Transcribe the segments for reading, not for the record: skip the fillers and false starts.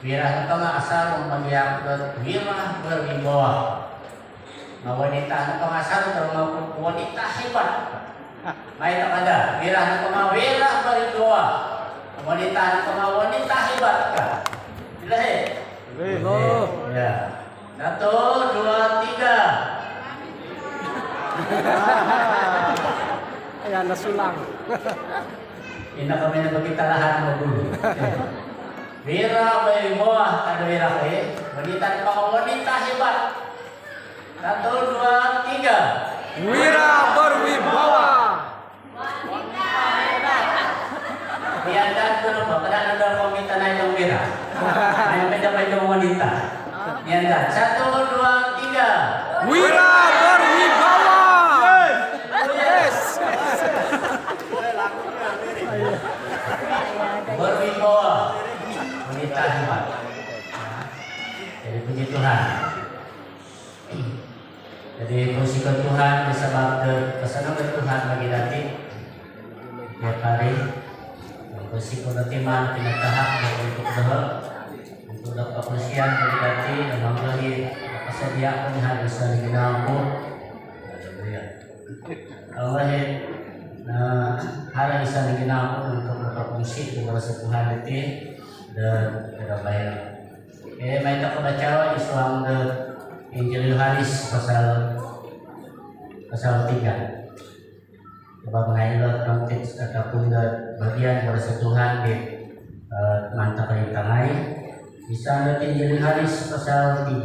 Wira ka asal magiyak wira berwibawa. Na wanita ka asal daw wanita hebat. May nakada wira ka wira berwibawa. Wanita ka wanita hebat ka. Ilahi. Ya. 1, 2, 3. Ayan, nasulang. Hindi na kami nagpakita lahat ng magulo. Wira berwibawa kada wira kayo. Wanita ka wanita hebat. 1, 2, 3. Wira berwibawa. Iandaan ko na po, kadang daw pamita na itong wira. Ayaw ka dapat itong wanita. Iandaan. 1, 2, 3. Wira berwibawa. Yes. Berwibawa. Wanita hebat. Jadi puji Tuhan. Jadi pujikan Tuhan disebabkan kesenangan Tuhan bagi nanti tiap hari. Pujikan timan pinatahap untuk dahal untuk dapat kebersihan bagi nanti dan memberi kesediaan Tuhan bisa dikenalku. Allah hari bisa dikenalku untuk berfungsi kepada Tuhan itu dan tidak baik. May kita baca isang Injil Yohanes pasal 3. Coba mengayolah konteks ataupun bagian kuasa Tuhan di mantap yang tangai. Bisa Injil Yohanes pasal 3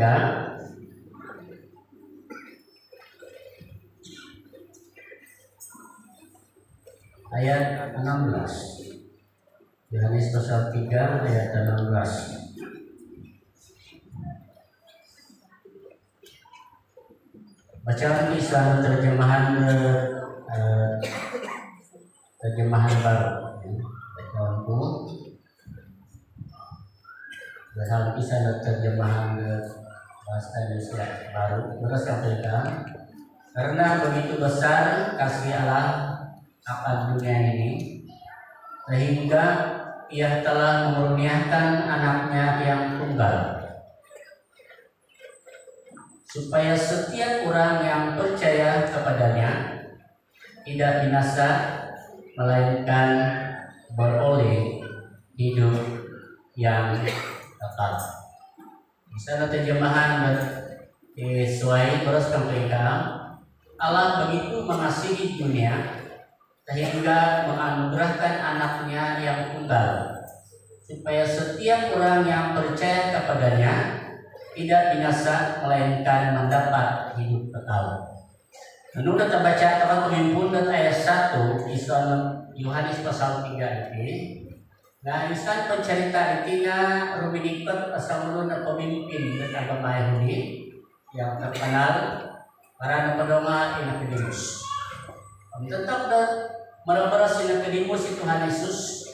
ayat 16. Yohanes pasal 3 ayat 16. Bacaan Islam terjemahan baru. Bacaanku Bahasa Islam terjemahan bahasa Indonesia baru. Terus sampaikan, karena begitu besar kasih Allah akan dunia ini, sehingga Ia telah mengaruniakan anaknya yang tunggal, supaya setiap orang yang percaya kepadanya tidak binasa, melainkan beroleh hidup yang kekal. Bisa terjemahan sesuai terus sampaikan, Allah begitu mengasihi dunia sehingga menganugerahkan anaknya yang tunggal, supaya setiap orang yang percaya kepadanya tidak binasa, melainkan mendapat hidup kekal. Menurut baca teman pemimpin dan ayat 1 Islam Yohanes pasal 3 ini. Nah, iskan pencerita intinya ruminikot asal mulun na pemimpin ng agama Yahudi yang terkenal para napadoma Nicodemus. Ang tetap na malabaras si Nicodemus si Tuhan Yesus.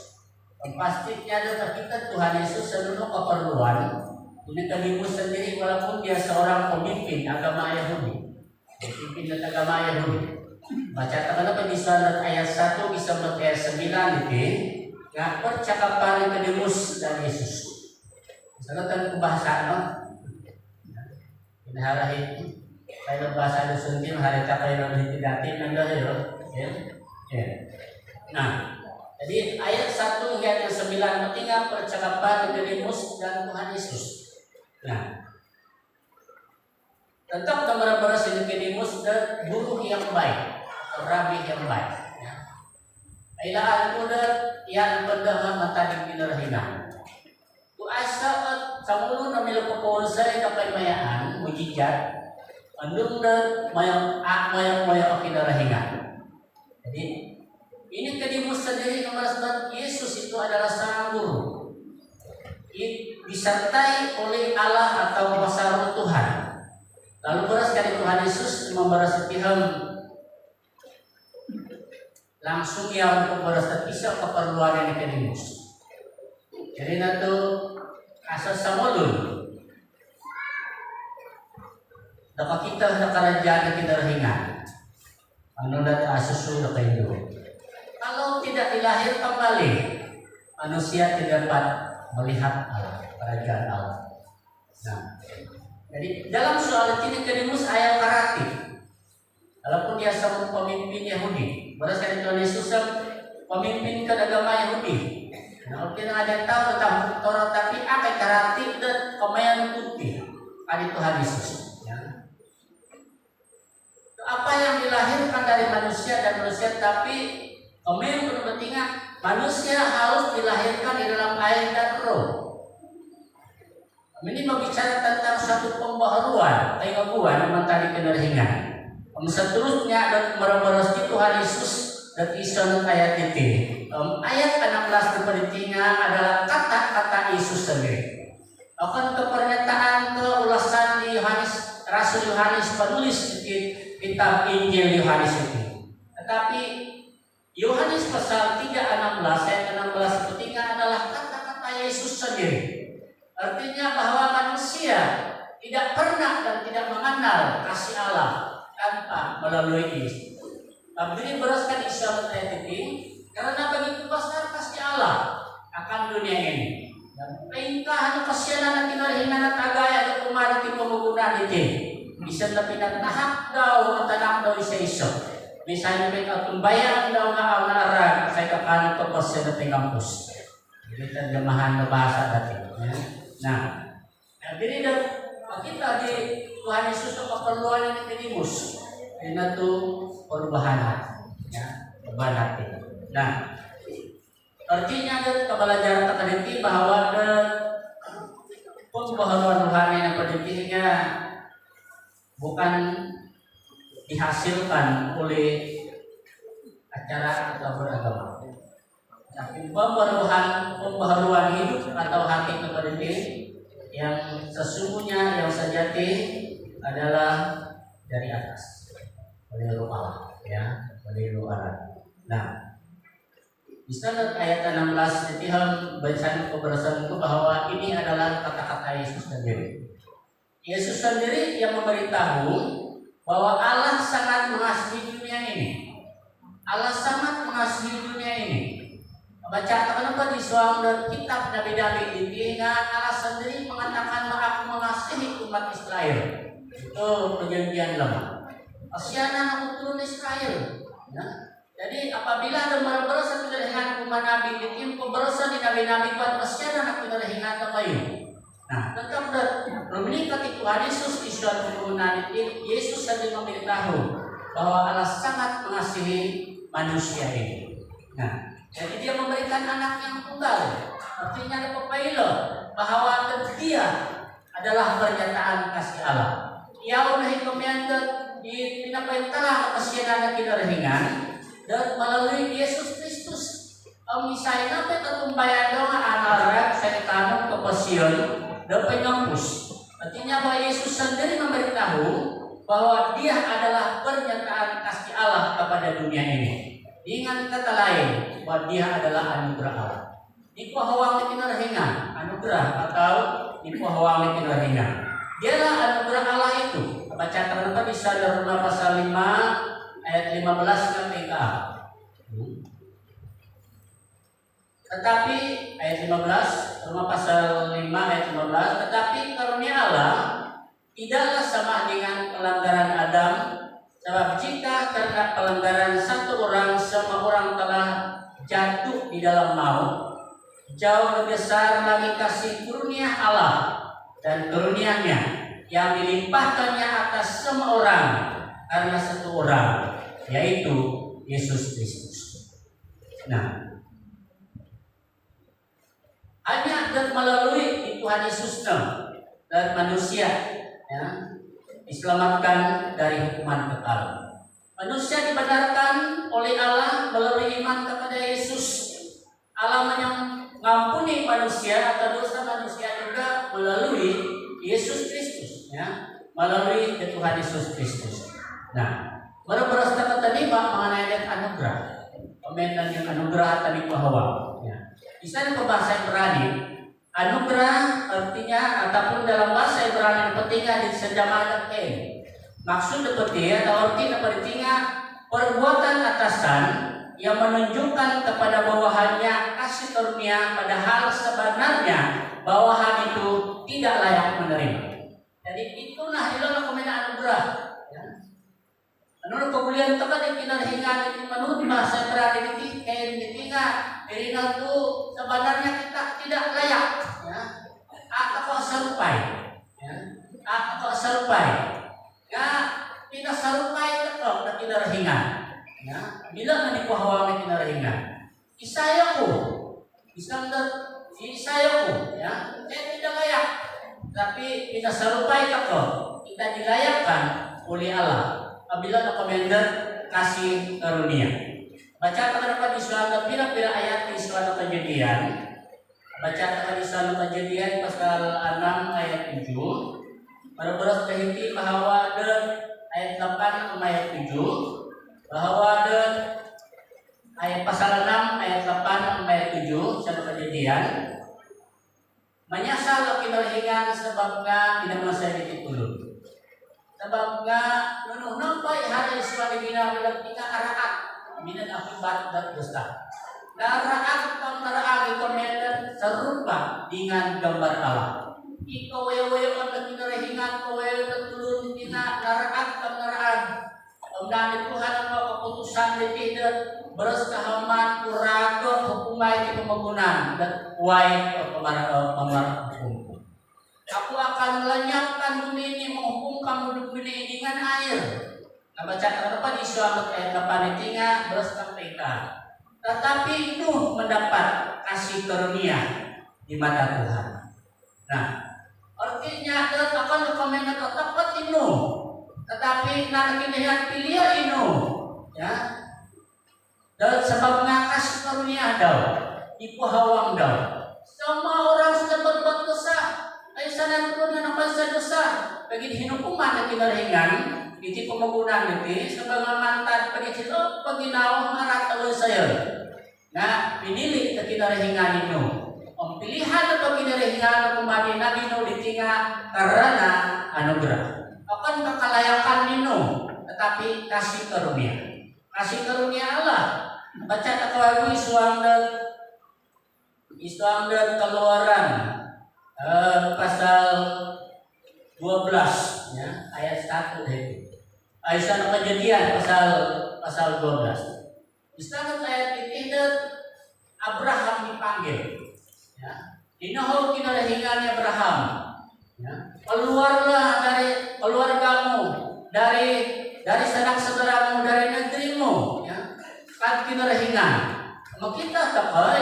Ang pastinya na kita Tuhan Yesus sa nunong keperluan. Nicodemus sendiri walaupun dia seorang pemimpin agama Yahudi, pemimpin dan agama Yahudi. Baca teman-teman di surat ayat 1 bisa ayat 9 itu. Nga percakapan Nicodemus dan Yesus. Misalnya bahasa inaharahin kayak bahasa Dusuntin hari capai lebih tidatin anda ya. Nah, jadi ayat 1 hingga ayat 9 pentingnya percakapan Nicodemus dan Tuhan Yesus. Nah, tetap gambaran beras Nicodemus dan guru yang baik atau rabi yang baik. Ilaan udah yang berdama mata di pinarhingan. Tu asa samulu na mila poponsay kapay mayaan mujijat andung na mayang pinarhingan. Jadi ini Nicodemus sendiri merasa Yesus itu adalah sang guru, disertai oleh Allah atau kuasa roh Tuhan. Lalu beras dari Tuhan Yesus memberas Tuhan langsung ia untuk beras bisa keperluan Nicodemus. Jadi itu asas samulun. Dapat kita na kerajaan kita rahingan. Ano dat asas na kayo. Kalau tidak dilahir kembali, manusia tidak dapat melihat Allah, kerajaan Allah. Nah, jadi dalam soal ini kedimus ayat karati. Walaupun dia seorang pemimpin Yahudi, berdasarkan Tuhan Yesus pemimpin agama Yahudi. Nah, kita ada tahu tentang Taurat, tapi apa karati dan kemayan putih ada Tuhan Yesus. Ya. Apa yang dilahirkan dari manusia dan manusia, tapi kemayan berpentingan manusia harus dilahirkan di dalam air dan roh. Ini berbicara tentang satu pembaharuan, pengakuan mentari kenerhingan. Seterusnya dan mereberes Tuhan Yesus dan isun ayat itu. Ayat 16 berpentingan adalah kata-kata Yesus sendiri. Akan kepernyataan keulasan di Yohanes, Rasul Yohanes penulis di kitab Injil Yohanes itu. Tetapi Yohanes pasal 3:16 ayat 16 berpentingan adalah kata-kata Yesus sendiri. Artinya bahwa manusia tidak pernah dan tidak mengenal kasih Allah tanpa melalui Yesus. Jadi beraskan isyarat ayat ini karena begitu besar kasih Allah akan dunia ini. Dan perintah kasihan anak kita hingga tagaya atau kemarin di pembangunan itu bisa lebih dan tahap daun tanam daun iso. Misalnya mereka tumbayang daun arah saya akan ke pasien di kampus. Jadi terjemahan bahasa tadi. Nah, jadi kita di Tuhan Yesus keperluan yang kedimus. Ini tuh perubahan, ya, perubahan hati. Nah, artinya kebelajaran terkadang bahwa pembaharuan rohani yang pentingnya bukan dihasilkan oleh acara atau beragama, tapi pembaharuan hidup atau hati kepada diri yang sesungguhnya yang sejati adalah dari atas, oleh Roh Allah, ya, oleh Roh Allah. Nah, di sana ayat 16 Tuhan bacaan kebersamaan itu bahwa ini adalah kata-kata Yesus sendiri. Yesus sendiri yang memberitahu bahwa Allah sangat mengasihi dunia ini. Allah sangat mengasihi dunia ini. Baca kenapa di suam dan kitab Nabi Daud ini Allah sendiri mengatakan aku mengasihi umat Israel. Itu perjanjian lama. Kasihan aku turun Israel. Ya. Jadi apabila ada berasa dengan umat Nabi ini, berasa di Nabi-Nabi buat kasihan anak kita dengan kayu. Nah, tetap bermenikah Tuhan Yesus di suatu pembunuhan ini, Yesus sendiri memberitahu bahwa Allah sangat mengasihi manusia ini. Nah, jadi dia memberikan anak yang tunggal. Artinya ada pepilih bahwa dia adalah pernyataan kasih Allah. Ia unahin komentar di pinapentala kasihan anak kita ringan dan melalui Yesus Kristus. Misalnya ketumbayan doa anak saya tanam ke pasion dan pengampus. Artinya bahwa Yesus sendiri memberitahu bahwa dia adalah pernyataan kasih Allah kepada dunia ini. Dengan kata lain, bahwa dia adalah anugerah Allah. Di pahawang kinarhingan, anugerah atau di pahawang kinarhingan. Dialah anugerah Allah itu. Baca ternyata bisa dari Roma pasal 5 ayat 15 sampai ke Tetapi ayat 15 Roma pasal 5 ayat 15, tetapi karunia Allah tidaklah sama dengan pelanggaran Adam. Sebab jika karena pelanggaran satu orang semua orang telah jatuh di dalam maut, jauh lebih besar lagi kasih karunia Allah dan karunia-Nya yang dilimpahkannya atas semua orang karena satu orang, yaitu Yesus Kristus. Nah, hanya dan melalui Tuhan Yesus dan manusia, ya, diselamatkan dari hukuman kekal. Manusia dibenarkan oleh Allah melalui iman kepada Yesus. Allah mengampuni manusia atau dosa manusia juga melalui Yesus Kristus, ya, melalui Tuhan Yesus Kristus. Nah, beras kata tadi mengenai anugerah, komentar yang anugerah tadi bahwa, ya, di sana bahasa Ibrani, anugerah artinya ataupun dalam bahasa Ibrani pentingnya di sejamaah maksud seperti atau arti artinya perbuatan atasan yang menunjukkan kepada bawahannya kasih karunia, padahal sebenarnya bawahan itu tidak layak menerima. Jadi itulah ilalah komena anugerah. Ya. Menurut kemuliaan tekan kinarhingan itu menurut bahasa berada di kain ditinggal irina itu sebenarnya kita tidak layak. Ya. Atau serupai. Ya. Atau serupai. Ya, tidak serupai tetap dan kinarhingan. Ya, bila menipu hawa kinarhingan. Isayaku, isayaku, ya, saya tidak layak. Tapi kita serupai tetap kita dilayakkan oleh Allah. Apabila komandan kasih karunia. Baca terdapat di suatu bila ayat di suatu kejadian. Baca terdapat di suatu kejadian pasal 6 ayat 7. Baru-baru terhenti bahwa ada ayat 8 ayat 7. Bahwa ada ayat pasal 6 ayat 8 ayat 7 suatu kejadian. Menyasal kinarhingan sebabnya tidak masa ditipulu. Sebabnya nunuh nampai hari suami bina bilang tinggal araat minat akibat dan dosa. Araat pangaraat itu medan serupa dengan gambar Allah. Iko wewe on kinarhingan ko wewe tulun tina araat pangaraat. Omdami Tuhan apa keputusan tidak beres kehaman uragon hukumai di pembangunan dan wai pemarah hukum. Aku akan melenyapkan bumi ini menghukum kamu bumi ini dengan air. Baca terdapat di surat ayat 8 beres sampaikan. Tetapi Nuh mendapat kasih karunia di mata Tuhan. Nah, artinya akan rekomendasi tetap Nuh. Tetapi nanti lihat pilihan Nuh, ya. Dan sebabnya kasih karunia dau, ipu hawang dau. Semua orang sudah berbuat dosa. Sana turun yang dosa bagi hinupuman yang kita ringan di pembangunan itu sebagai mantan pengicil penginau marah tahu saya. Nah, pinilik kita ringan itu. Pilihan atau kita ringan kembali Nabi Nuh ditinggal karena anugerah. Akan kekalayakan Nuh, tetapi kasih karunia. Kasih karunia Allah. Baca takwawi Islam dan Keluaran pasal 12 ya, ayat 1 itu. Ayat Kejadian pasal 12. Di sana ayat itu Abraham dipanggil. Ya. Dinohol kinarhingan Abraham. Ya. Keluarlah dari keluargamu, dari sanak saudaramu, dari negerimu, ya. Kan kinarhingan. Kita kepala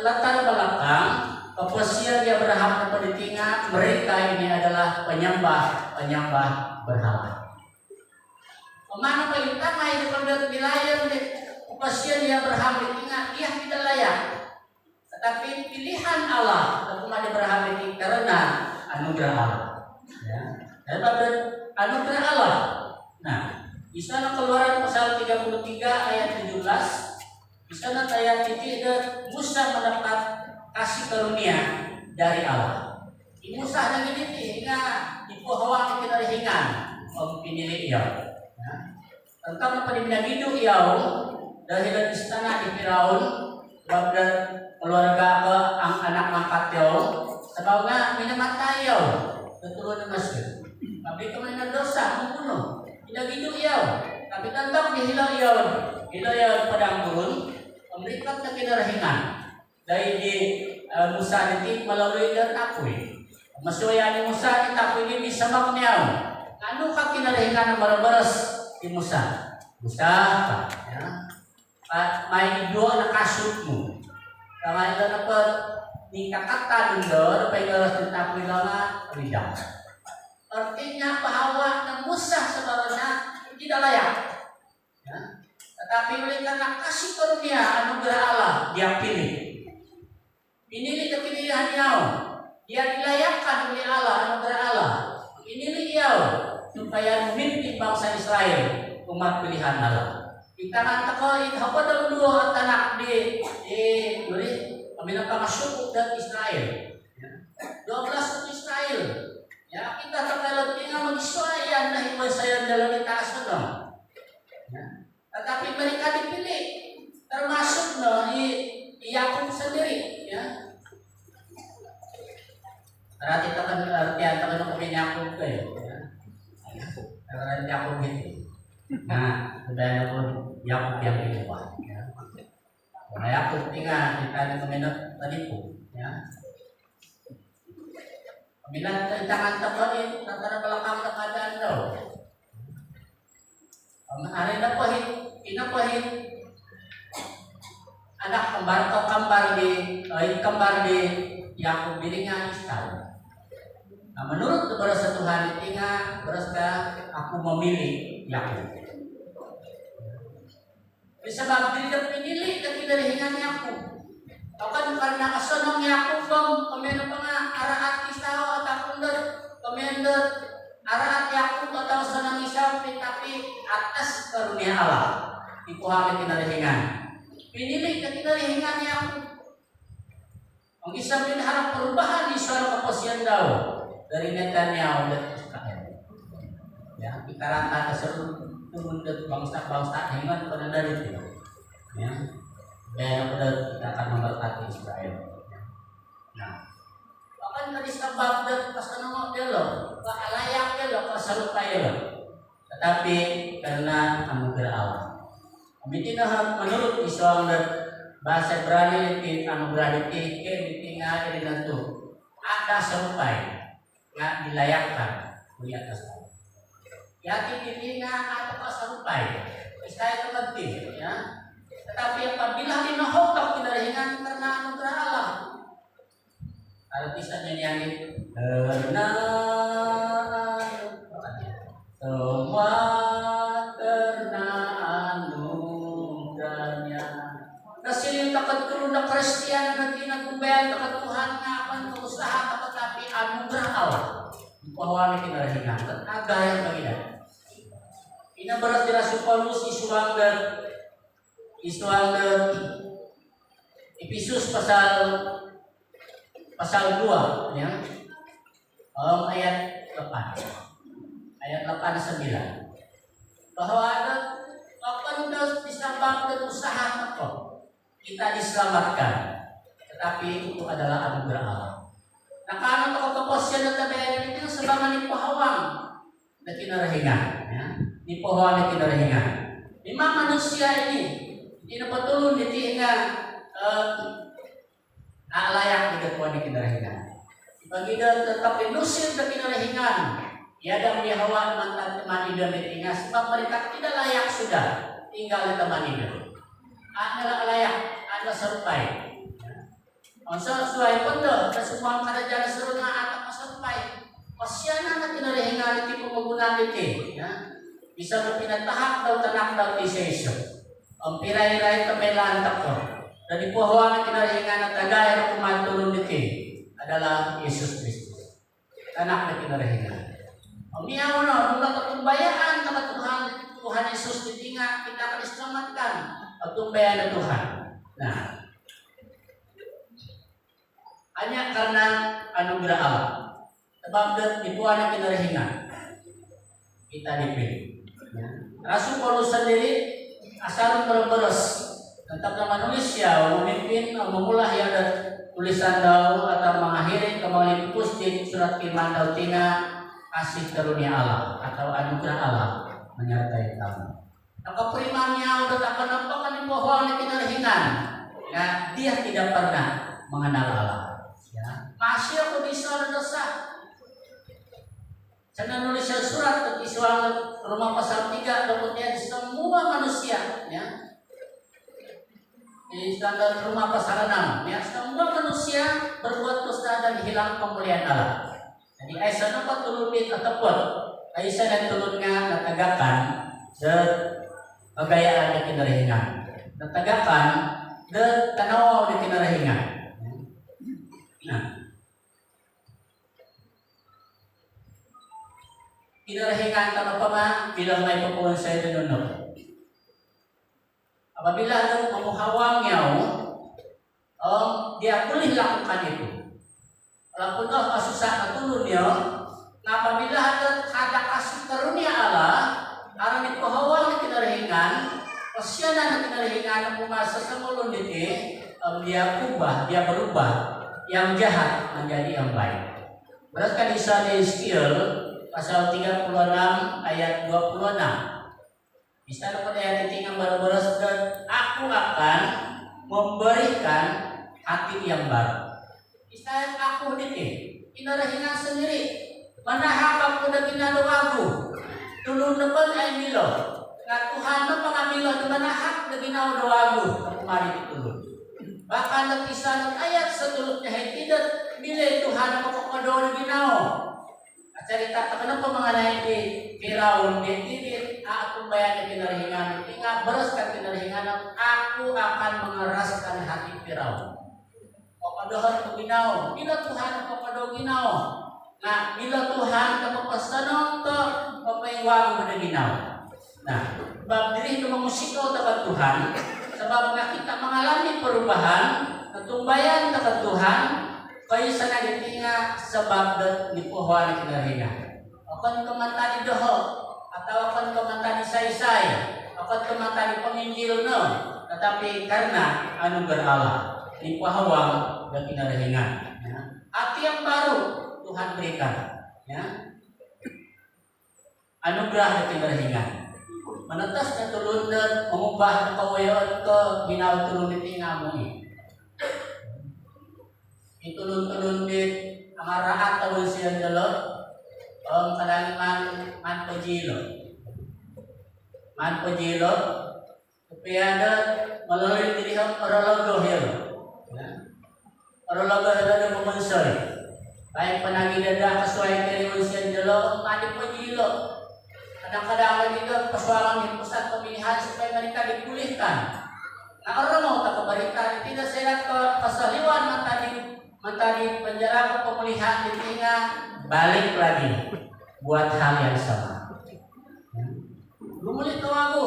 latar belakang kepuasian di Abraham dan pendidikan mereka ini adalah penyembah berhala. Kemana perintah itu pada wilayah kepuasian di Abraham ditinggal dia tidak layak. Tetapi pilihan Allah kepada Abraham ini karena anugerah Allah. Ya. Dan pada anugerah Allah. Nah, di sana Keluaran pasal 33 ayat 17. Di sana ayat itu Musa mendapat kasih karunia dari Allah. Di Musa dan ini hingga di pohon kita ringan pinilih ia. Tentang pendidikan hidup ia dari istana di Firaun dan keluarga anak angkat ia. Sebabnya minamata ia keturunan Mesir. Tapi kemudian dosa membunuh. Tidak hidup ia. Tapi tentang dihilau ia padang gurun. Memberikan kekinerhingan dari di Musa nanti melalui dan takui. Maksudnya di Musa di takui ini bisa makniau. Anu kekinerhingan baru-baras di Musa. Musa, ya. Main dua anak kasutmu. Kalau itu dapat nikakatan dulu, pengeras di takui lama tidak. Artinya bahwa Musa sebenarnya tidak layak. Ya. Tetapi oleh karena kasih karunia anugerah Allah dia pilih. Inilah kepilihan Yau. Dia dilayakkan oleh Allah anugerah Allah. Inilah Yau supaya memimpin bangsa Israel umat pilihan Allah. Kita katakan itu apa dulu tanah di beri ambil masuk dan Israel. 12 suku Israel. Ya kita terkait dengan menyesuaikan dari saya dalam kita sedang. Tetapi mereka dipilih Karena kita kan artian teman kami Yakub kayo. Karena Yakub gitu. Nah, sudah pun Yakub yang diubah. Ya. Karena Yakub tinggal kita ada kemenat tadi pun. Ya. Bila tangan tepat antara belakang keadaan daw. Hari inapahit anak kembar atau kembar di Yakub dirinya Ishak. Nah, menurut kepada Tuhan tinggal berasa aku memilih Yakub. Sebab tidak pinili dari hingan Yakub. Akan karena kasunong Yakub bang kemen araat Isau atau kemen araat Yakub atau senang Isau tapi atas karunia Allah dikuhami kinarihingan. Pinili kinarihingan Yakub. Ang Isau harap perubahan di suara keposian daw dari Netanyahu dan Israel. Ya, kita rata keseluruh turun dari bangsa-bangsa hingan pada dari itu. Ya. Dan kita akan memberkati Israel. Nah, bahkan tadi sebab dan pasangan delo, layak delo, pasalupai delo. Tetapi karena anugerah Allah, kami tidak menurut Islam dan bahasa Ibrani itu anugerah itu ditinggal di nanti ada serupai, nggak dilayakkan di atas Allah. Yaitu ditinggal ada pasalupai, saya itu penting, ya. Tetapi apabila dinohotok kinarihingan karena anugerah Allah, kalau bisa nyanyi karena semua karena anugerahnya. Kasih takat kerunda Kristian nanti nakumbayan takat Tuhan ngapan keusaha tetapi anugerah Allah. Bahwa kinarihingan tenaga yang bagian. Ini berat dirasuh Paulus isuang dan Efesus pasal 2 ya. Ayat 8. Ayat 8-9. Bahwa ada apa disambang dan usaha apa kita diselamatkan. Tetapi itu adalah anugerah Allah. Nah, karena keposisian dan tabiat itu sebagai dipahawang dan kinarahingan ya. Dipahawang dan kinarahingan. Memang manusia ini patulun ditinggal layak diketuan di kinarahingan. Bagi dan tetap indusir di kinarahingan. Ya dan Yahwa mantan teman ida ditinggal sebab mereka tidak layak sudah tinggal di teman ida. Adalah layak, ada serupai. Masa sesuai pun semua kerajaan seruna atau serupai. Pasiana na kinarahingan itu pembangunan itu. Ya. Bisa berpindah tahap atau tenang atau disesok. Ang piray-piray kamelan takot. Dan ipuhawa na kinarahingan at tagay na kumatulong dito adalah Yesus Kristus. Anak na kinarahingan. Ang miyaw na, nung nakatumbayaan na Tuhan Yesus ditinga, kita akan diselamatkan. Pagtumbayan na Tuhan. Nah, hanya karena anugerah Allah. Sebab ipuhawa na kinarahingan. Kita dipilih. Rasul Paulus sendiri asal berberes tetap manusia memimpin memulai ada tulisan daun atau mengakhiri kembali pustin surat iman daun tina kasih karunia Allah atau anugerah Allah menyertai kamu. Maka primannya udah tak penampakan di pohon di kinarahingan. Ya, dia tidak pernah mengenal Allah. Ya, masih aku bisa dosa. Saya nulis surat ke Roma pasal 3 dokternya semua manusia ya. Di standar Roma pasal 6 ya, semua manusia berbuat dosa dan hilang kemuliaan Allah. Jadi Aisyah dapat turunit ataupun Aisyah dan turunnya natagakan kegayaan di kinarahingan. Natagakan de tanaw di kinarahingan. Nah, kinarahingan tanpa pa bilang may papunan sa inunod. Apabila ada memuhawangnya, dia boleh lakukan itu. Walaupun kasusah ketulun ya, apabila ada kasih karunia Allah, karena dipuhawang di kinarahingan, pasyanan di kinarahingan ang pumasa sa mulun dito, dia berubah yang jahat menjadi yang baik. Berarti kisah Yeskiel pasal 36 ayat 26. Bisa dapat ayat tinggal beres dan aku akan memberikan hati yang baru. Bisa aku ini rahina sendiri. Mana hak aku dah kinado aku. Tulung depan ay milo. Nah Tuhan na pangamilo di mana hak dah kinado aku. Kemarin itu. Bahkan nakisan ayat setulutnya tidak bila Tuhan na makakado na ginao. Cerita kenapa mengenai di Firaun di aku bayar kinarahingan ingat bereskan kinarahingan aku akan mengeraskan hati Firaun. Kapadohan ko ginao, bila Tuhan kapado ginao. Nah, bila Tuhan kapapasanong to papayawag mo na ginao. Nah, sebab diri ito mangusikaw tapat Tuhan, sebab nga kita mengalami perubahan, ketumbayan tapat Tuhan, kayo sa nagitinga sebab ni pohon kinarahingan. Akan kumanta di doho, atau akan kumanta di say-say, akan kumanta di penginjil no, tetapi karena anugerah Allah, ni pahawang dan kinarahingan. Ya. Hati yang baru Tuhan berikan. Ya. Anugerah dan kinarahingan. Menetas na tulun dan mengubah kawayan ke binaw tulun di tingamu ini. Itulun-tulun di ang araat tawon siya dalo kadang man pajilo kaya melalui diri ang orologo hilo orologo hilo na pumansoy kaya panagidada kasuay kaya siya dalo mani pajilo kadang-kadang dito paswalang yung pusat pemilihan supaya mereka dipulihkan na orang mau tak keberita tidak sehat kesaliwan mentadi penjara ke pemulihan di tengah balik lagi buat hal yang sama. Lumulit aku,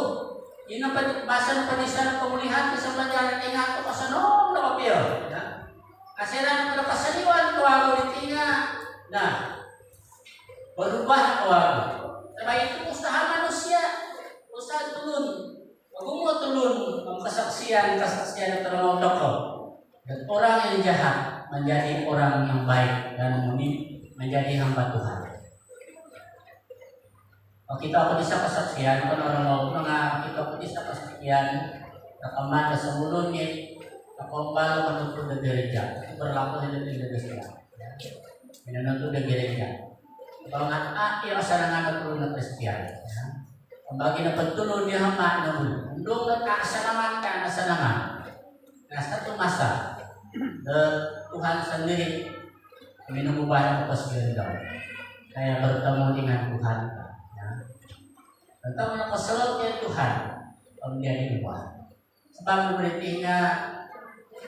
ini bahasan penisahan pemulihan ke penjara di tengah itu pasanom na kapil. Kasiran pada pasaliwan aku di tengah. Nah, berubah aku. Sebab itu usaha manusia, usaha tulun. Aku mau tulun kesaksian yang terlalu tokoh. Dan orang yang jahat menjadi orang yang baik dan menjadi hamba Tuhan. Kalau kita bisa kesaksian, kan orang mau kita bisa kesaksian, rekaman sebelumnya, kembali menuntut gereja, itu berlaku di gereja, menuntut gereja. Kalau nggak akhir asalangan turun Kristen, kembali na pagtulon niya hama namun, undong nagkaasalangan ka asalangan. Nah satu masa Tuhan sendiri minumubah ng pasganda. Kaya bertemu dengan Tuhan. Ya. Bertemu ng pasalot kay Tuhan menjadi ubah. Sebab berartinya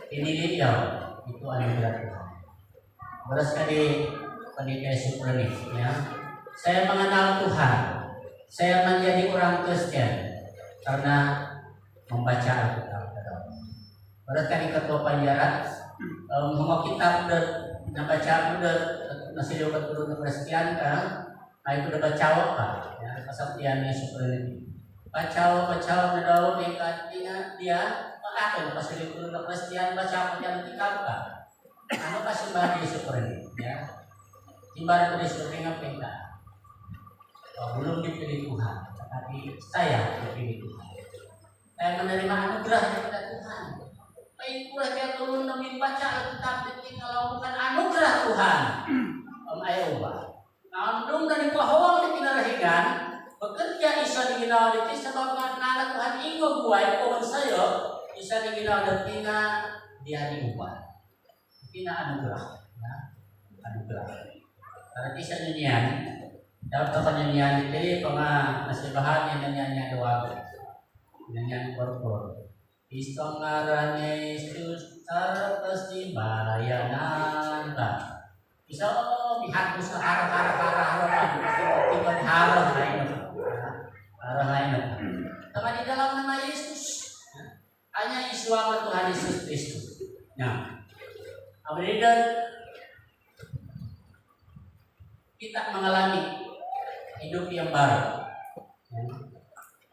pinili dia itu anugerah Tuhan. Beras kali pendidikan supremi. Ya. Saya mengenal Tuhan. Saya menjadi orang Kristen karena membaca Alkitab. Beras kali ketua penjara. Mga kitab na baca udah nasi dapat turun ke Kristen kan, itu udah baca apa? Ya, kesaktiannya seperti ini. Baca na daw dia apa? Pas turun ke Kristen baca apa yang kitab kan? Ano kasi bagi seperti ini? Ya, timbal pada seperti apa? Belum dipilih Tuhan, tetapi saya dipilih Tuhan. Saya menerima anugerah daripada Tuhan. Baik pula dia turun dan membaca Alkitab kalau bukan anugerah Tuhan. Ayo ubah. Nandung dari pahawang di kinarahigan bekerja isa di ginawa diti sebab anak Tuhan ingo buay pohon sayo isa di ginawa diti nga dia diubah. Tina anugerah. Ya. Anugerah. Berarti sa nyanyian dapat kanyanyian diti panga nasibahan yang nyanyian doa. Nyanyian kor-kor. Istong ngarannya Yesus terpasti bayanan tak. Bisa dihapus arah-arah tiba arah lain. Tapi di dalam nama Yesus hanya Iswa Tuhan Yesus Kristus. Nah, apabila kita mengalami hidup yang baru,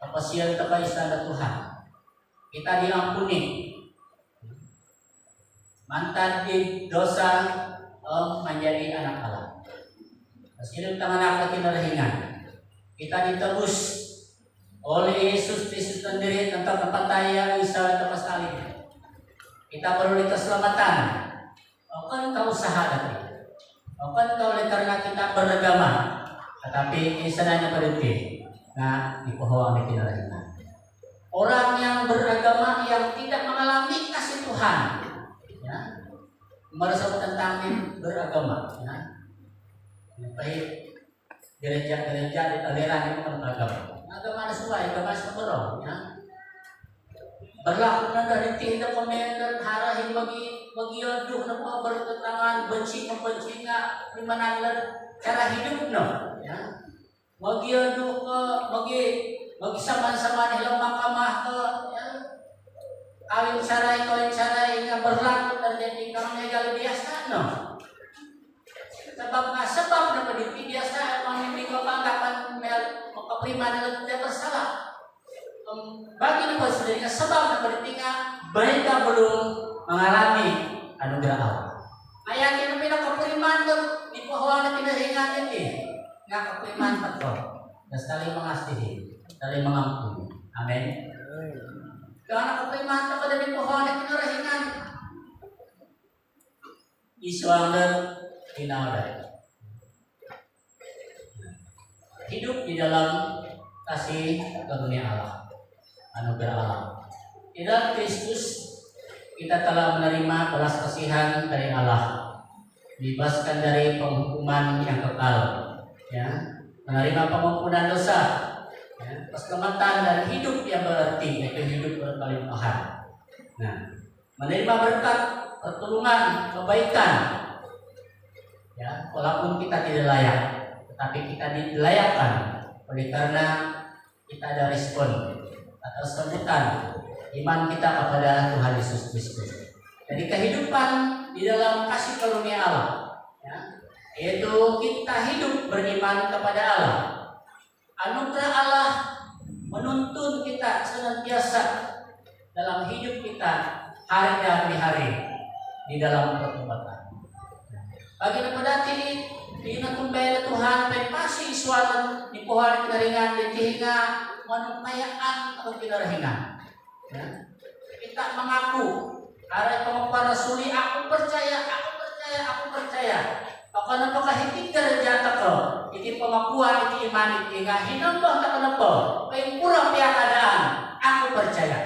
apa siang terbaik sana Tuhan. Kita diampuni, mantan di dosa menjadi anak Allah. Pas hidup tangan aku kinarahingan. Kita ditebus oleh Yesus Kristus sendiri tentang kepataya bisa lepas kali. Kita perlu keselamatan. Bukan kau usaha tapi. Bukan kau oleh karena kita beragama. Tetapi insananya berhenti. Nah, di pohon kinarahingan. Orang yang beragama yang tidak mengalami kasih Tuhan, ya, merasa tentang beragama, ya. Baik gereja-gereja di aliran yang beragama. Agama sesuai, agama seberang, ya. Berlaku dari tindak komentar harahin bagi aduh napa bertentangan benci membenci nggak di mana cara hidup no, ya. Bagi aduh bagi sama-sama di lemah kamah ke, ya. Kawin carai yang berlaku terjadi karena gal biasa no. Sebab dapat biasa memiliki kebanggaan keprimanan tidak bersalah. Bagi mereka sendiri sebab dapat mereka belum mengalami anugerah Allah. Ayat yang bina keprimanan di pohon tidak ingat ini nggak keprimanan betul dan saling mengasihi, saling mengampuni. Amin. Karena keprimanan kepada di pohon kita rahingan Iswander Inaudah. Hidup di dalam kasih karunia Allah, anugerah Allah. Di dalam Kristus kita telah menerima belas kasihan dari Allah, dibebaskan dari penghukuman yang kekal, ya, menerima pengampunan dosa, ya, keselamatan dan hidup yang berarti, yaitu hidup berkelimpahan. Nah, menerima berkat, pertolongan, kebaikan, ya, walaupun kita tidak layak, tetapi kita dilayakkan oleh karena kita ada respon atau sambutan iman kita kepada Tuhan Yesus Kristus. Jadi kehidupan di dalam kasih karunia Allah, ya, yaitu kita hidup beriman kepada Allah. Anugerah Allah menuntun kita senantiasa dalam hidup kita hari demi hari di dalam pertobatan. Bagi nepedati di nakumbay Tuhan pasti suatu di pohon kinaringan di tihinga manumpayaan atau kinarahingan. Ya. Kita mengaku ada pengakuan rasuli aku percaya. Apakah hiti kerja tako, hiti pengakuan, hiti iman, hiti nga hinambah tak kenapa, paling kurang pihak keadaan, aku percaya.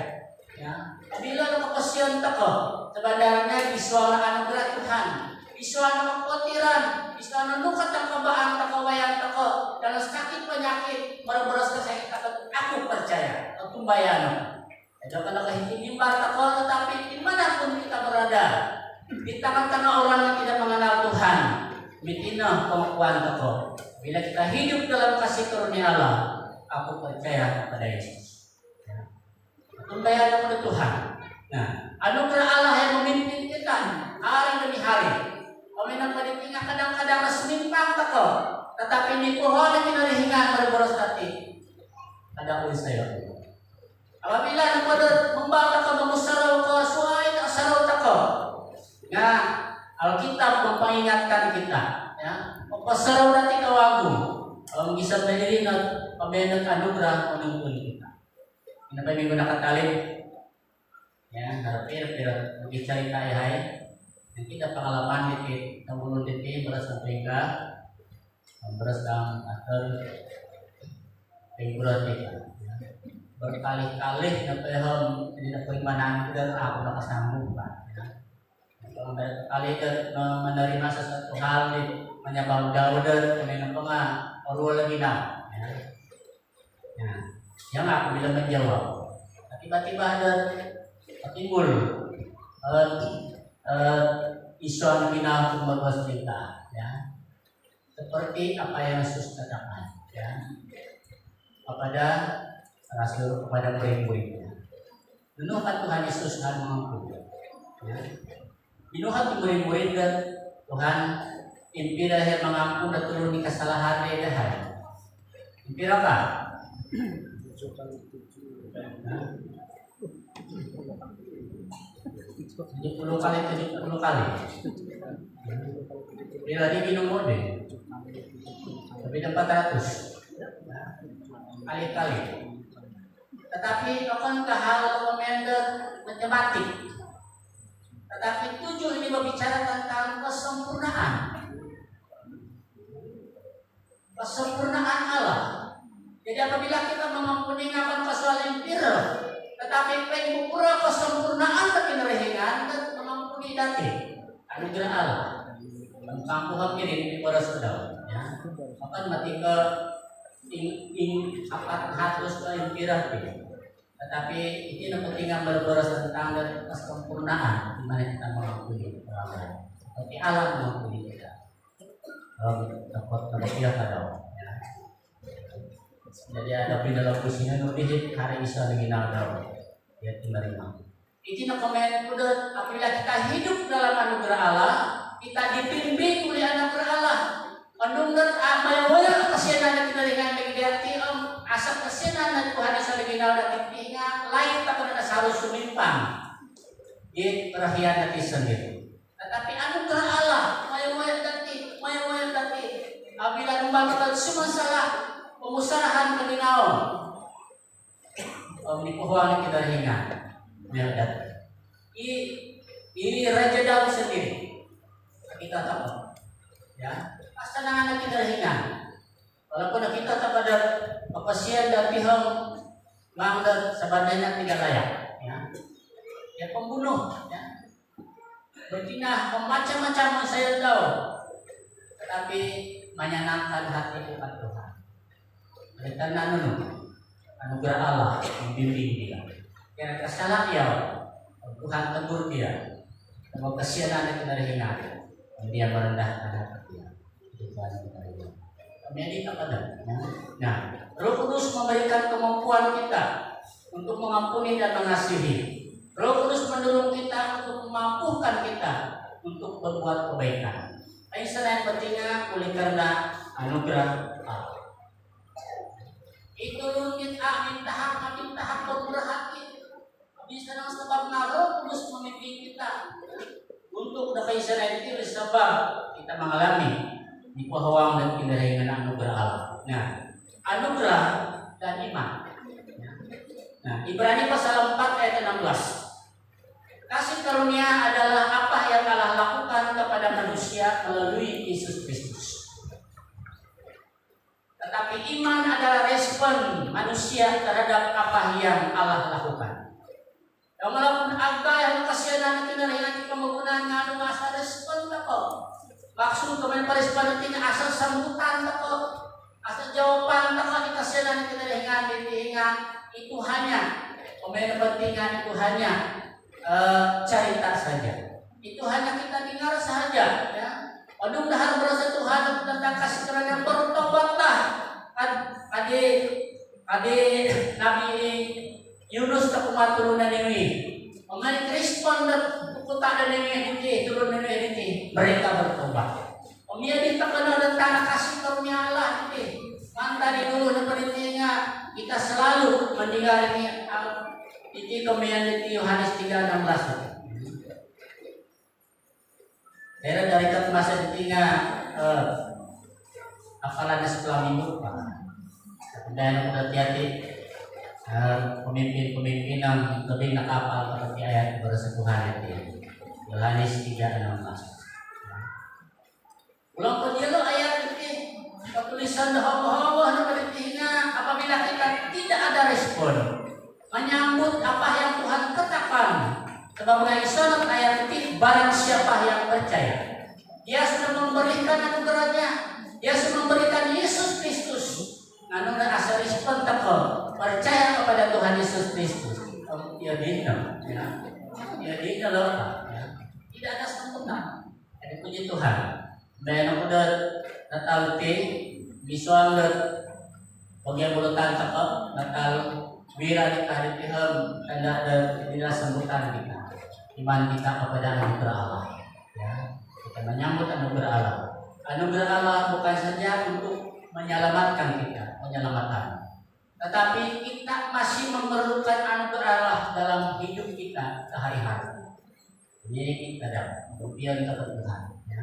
Ya. Bila nakapasyon tako, sebenarnya disuara anugerah Tuhan, disuara kekhawatiran, disuara lukat ang kabaan, takawayan tako, dalam sakit penyakit, beras kesakit tako, aku percaya, aku bayano. Jangan kahit nimbar tako, tetapi dimanapun kita berada, di tengah-tengah orang yang tidak mengenal Tuhan, mitina pengakuan tako. Bila kita hidup dalam kasih karunia Allah, aku percaya kepada Yesus. Tumbayan kepada Tuhan. Nah, anugerah Allah yang memimpin kita hari demi hari. Kami pada tinggal kadang-kadang semimpang tako, tetapi di pohon yang kinarihingan berboros hati. Ada ulis saya. Apabila napada membaca ke memusarau ke suai tak sarau tako. Nah, Alkitab memperingatkan kita, ya. Mempasarau nanti kawagu. Kalau bisa berdiri nak pembentuk anugerah menuntun kita. Kenapa menggunakan talib? Ya, harapir bagi cerita hai. Yang kita pengalaman di kampung di beras Afrika, beras dalam atur figurat kita. Berkali-kali napehom tidak berimanan dan aku nak sambung Pak. Kalau berkali menerima sesuatu hal di menyabang Daud dengan orang lagi nak. Ya, yang aku bilang menjawab. Tiba-tiba ada timbul isu bina pembawas cerita, ya. Seperti apa yang Yesus katakan, ya. Kepada Rasul kepada murid-muridnya. Menuhan Tuhan Yesus akan mengampuni. Ya. Menuhan murid-murid dan Tuhan impira yang mengampun dan turun di kesalahan dia dah. Impira apa? 7 kali 70 kali 70 kali. Bila diminum mode, lebih dari 400 kali-kali. Tetapi bukankah hal komender matematik? Tetapi 7 ini berbicara tentang kesempurnaan. Kesempurnaan Allah. Jadi apabila kita mengampuni akan kesalahan pira, tetapi pengukur kesempurnaan kekinrehingan dan mengampuni dati anugerah Allah. Kampuhan ini di para saudara. Ya, akan mati ke apat hatus ke pira. Tetapi ini pentingnya berboros tentang kesempurnaan di mana kita mengampuni orang lain. Seperti Allah mengampuni kita. Dapat terlebih pada. Jadi ada dalam pusingan lebih hari Isa lagi nangkau dia menerima. Itu nak komen udah apabila kita hidup dalam anugerah Allah, kita dibimbing oleh anugerah Allah. Menunggu amal-amal kesianan kita dengan megati asap kesianan Tuhan Isa lagi nangkau tinggal lain tak kena harus sumimpang di perhianati sendiri. Tetapi anugerah Allah, maya-maya dati, apabila membangun semua salah pengusahaan keginawan dipohoan kita ringan merdat ini Raja Daud sendiri kita tahu ya pasangan kita ringan walaupun kita tak pada kepasian dan pihak mangga sebenarnya tidak layak ya pembunuh ya betina macam-macam saya tahu tetapi menyenangkan hati Tuhan. Karena anugerah Allah membimbing dia. Karena kesalahan dia, Tuhan tegur dia. Kalau kesianan itu dari hingar, dia merendahkan hati dia. Tuhan kita. Kami kepada. Nah, Roh Kudus memberikan kemampuan kita untuk mengampuni dan mengasihi. Roh Kudus mendorong kita untuk memampukan kita untuk berbuat kebaikan. Ini selain pentingnya oleh karena anugerah Allah. Itu kita minta berhati. Bisa dengan sebab Roh Kudus memimpin kita untuk dapat selain itu sebab kita mengalami di pahawang dan kindahingan anugerah Allah. Nah, anugerah dan iman. Nah, Ibrani pasal 4 ayat 16. Kasih karunia adalah apa yang Allah lakukan kepada manusia melalui Yesus Kristus. Tetapi iman adalah respon manusia terhadap apa yang Allah lakukan. Yang melakukan agama yang kasihan kita dengan penggunaan nganu asal respon tako. Maksud kemudian respon itu asal sambutan tako, asal jawaban tako kasihan kita dengan itu hanya kemudian pentingan itu hanya cerita saja. Itu hanya kita dengar saja. Ya. Mudah-mudahan berasa Tuhan tentang kasih karunia yang bertobatlah. Ade Nabi Yunus tak umat turunan ini. Mengenai respon dan kota dan ini turunan ini mereka bertobat. Dia terkenal tentang kasih karunia Allah ini. Mantari dulu dan pentingnya kita selalu mendengar ini. Ini kemudian di Yohanes 3:16. Dari masa ditinggal apalannya setelah minggu Pak. Dan udah hati-hati pemimpin yang lebih nakapal seperti ayat bersentuhan itu. Yohanes 3:16. Ulang penjelo ayat ini tulisan hawa-hawa yang ditinggal apabila kita tidak ada respon menyambut apa yang Tuhan katakan. Sebagai isyarat ayat ini barang siapa yang percaya dia sudah memberikan anugerahnya, dia sudah memberikan Yesus Kristus anugerah asal respon teko percaya kepada Tuhan Yesus Kristus dia dina dia dina loh ya. Tidak ada sempurna jadi puji Tuhan dan udah natal ti visual bagian bulutan teko natal wira di hari Tuhan tanda ada tidak sambutan kita iman kita kepada anugerah Allah ya kita menyambut anugerah Allah. Anugerah Allah bukan saja untuk menyelamatkan kita penyelamatan tetapi kita masih memerlukan anugerah Allah dalam hidup kita sehari-hari jadi kita dapat untuk biar kita ke Tuhan ya.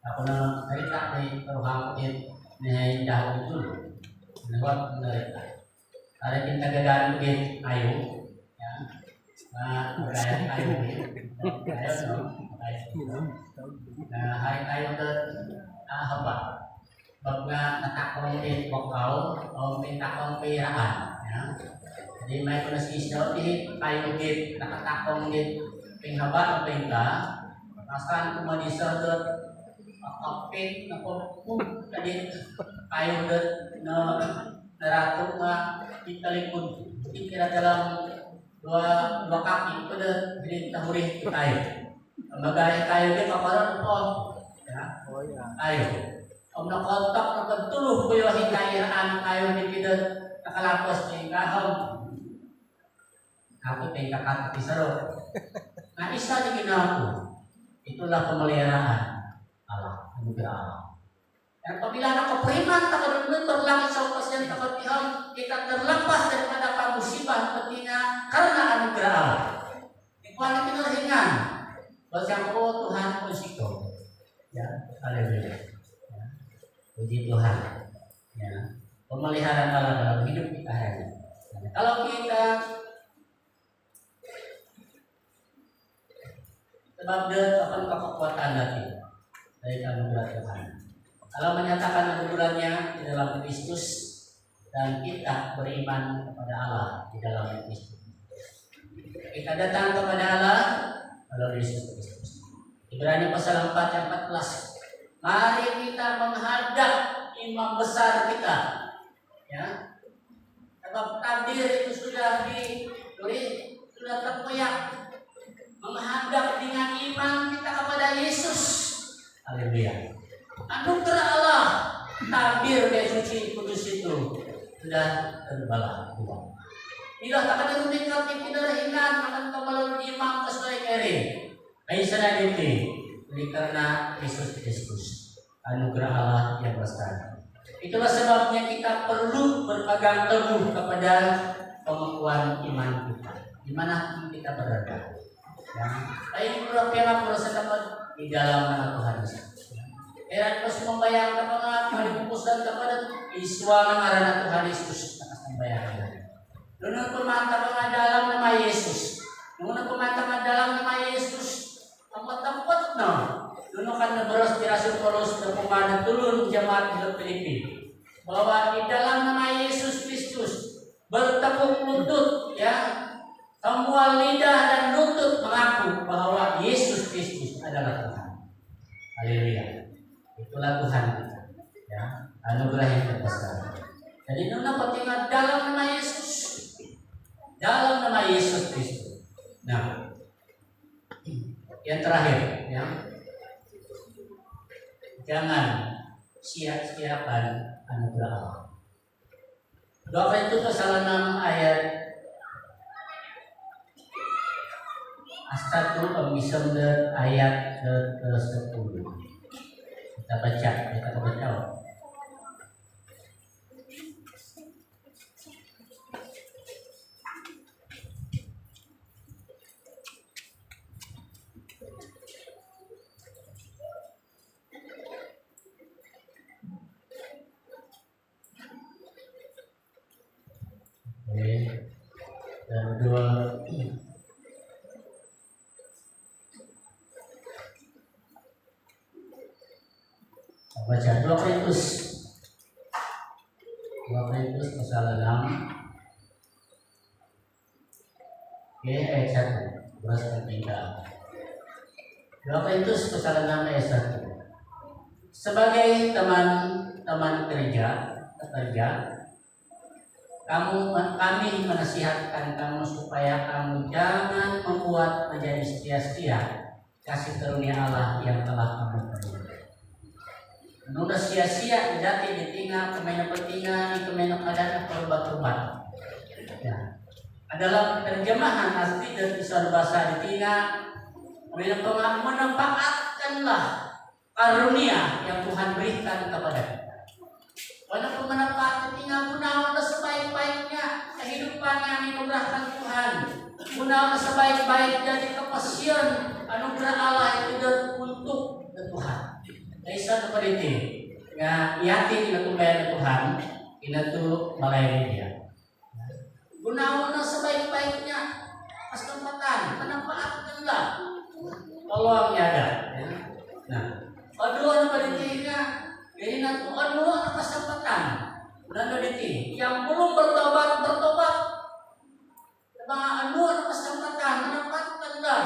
Ako na narita ni Karuhang Kit ni dahon itu. Nagwag narita. Ada kita gagaan Kit ayo. Ya. Kaya ayo. Ayo no. Nah, hari ayo ke haba. Bab nga natakong Kit bokau o pintakong piraan. Ya. Jadi may kuna si isyo di ayo Kit nakatakong Kit pinghaba o pingka. Masakan kumadisa ke apit na pagpug kadit ayaw na narato nga italikod ikira dalam dua kaki ko na hindi tahuri tayo magaya tayo din kaparan po ya ayaw ang nakontak na pagtulog ko yung hikayaraan tayo hindi kita nakalapos ng kaham ako tayo kakatipisaro na isa na ginawa itulah pemeliharaan Allah, anugerah Allah. Dan apabila anak kepriman tak benar terlangit saukas dan tak berpihak, kita terlepas daripada musibah pentingnya karena anugerah Allah. Ikuan kita ringan, bahasa oh Tuhan musiko, ya, haleluya, ya, puji Tuhan, ya, pemeliharaan Allah dalam hidup kita hari ini. Kalau kita sebab dia akan kekuatan hati. Dari anugerah Tuhan. Allah menyatakan anugerahnya di dalam Kristus dan kita beriman kepada Allah di dalam Kristus. Kita datang kepada Allah melalui Yesus Kristus. Ibrani pasal 4 ayat 14. Mari kita menghadap imam besar kita. Ya. Sebab takdir itu sudah sudah terkoyak. Menghadap dengan iman kita kepada Yesus. Haleluya. Anugerah Allah tabir dari suci kudus itu sudah terbalah. Bila tak ada rumikat kita ingat akan kemaluan imam kesuai kiri. Aisyah ini karena Yesus Kristus anugerah Allah yang besar. Itulah sebabnya kita perlu berpegang teguh kepada pengakuan iman kita. Di mana kita berada. Ya, baik pura pela pura sedapat di dalam nama Tuhan Yesus. Era terus membayangkan mga malipupusdan kepada iswa ng ngaran Tuhan Yesus na kasambayaran. Doon pumanta mga dalam nama Yesus. Doon pumanta mga dalam nama Yesus. Ang matapot no. Doon kan nabaros di Rasul Paulos na pumana tulun jemaat di Pilipina. Bahwa di dalam nama Yesus Kristus bertepuk lutut ya. Semua lidah dan lutut mengaku bahwa Yesus Kristus adalah Tuhan. Haleluya. Itulah Tuhan kita. Ya, anugerah yang terbesar. Jadi nuna pentingnya dalam nama Yesus. Dalam nama Yesus Kristus. Nah, yang terakhir, ya. Jangan sia-siakan anugerah Allah. 2 Korintus pasal 6 ayat 1 ayat ke-10. Kita baca. Oke. Dan kedua baca 2 Korintus pasal 6 ayat 1 beras ketiga. 2 Korintus pasal 6 ayat 1. Sebagai teman-teman kerja kami menasihatkan kamu supaya kamu jangan membuat menjadi sia-sia kasih karunia Allah yang telah kamu terima. Nuna sia-sia dati ditinga kemena petinga di kemena kadana perbat-perbat. Ya. Adalah terjemahan asli dari bahasa ditinga kemena menempatkanlah karunia yang Tuhan berikan kepada kita. Pada pemanfaat ditinga gunawan sebaik-baiknya kehidupan yang dianugerahkan Tuhan. Gunawan sebaik-baik dari kepasian anugerah Allah itu untuk Tuhan. Isa na paliti nga iyatin inatumbayan ng Tuhan, inatu malayani dia. Gunawan na sa baik-baik niya, mas tempatan, manampak nila. Tolong niya ada. Nah, aduh na paliti nga, ini natu aduh na kesempatan. Nando diti, yang belum bertobat, mga aduh na kesempatan, manampak nila.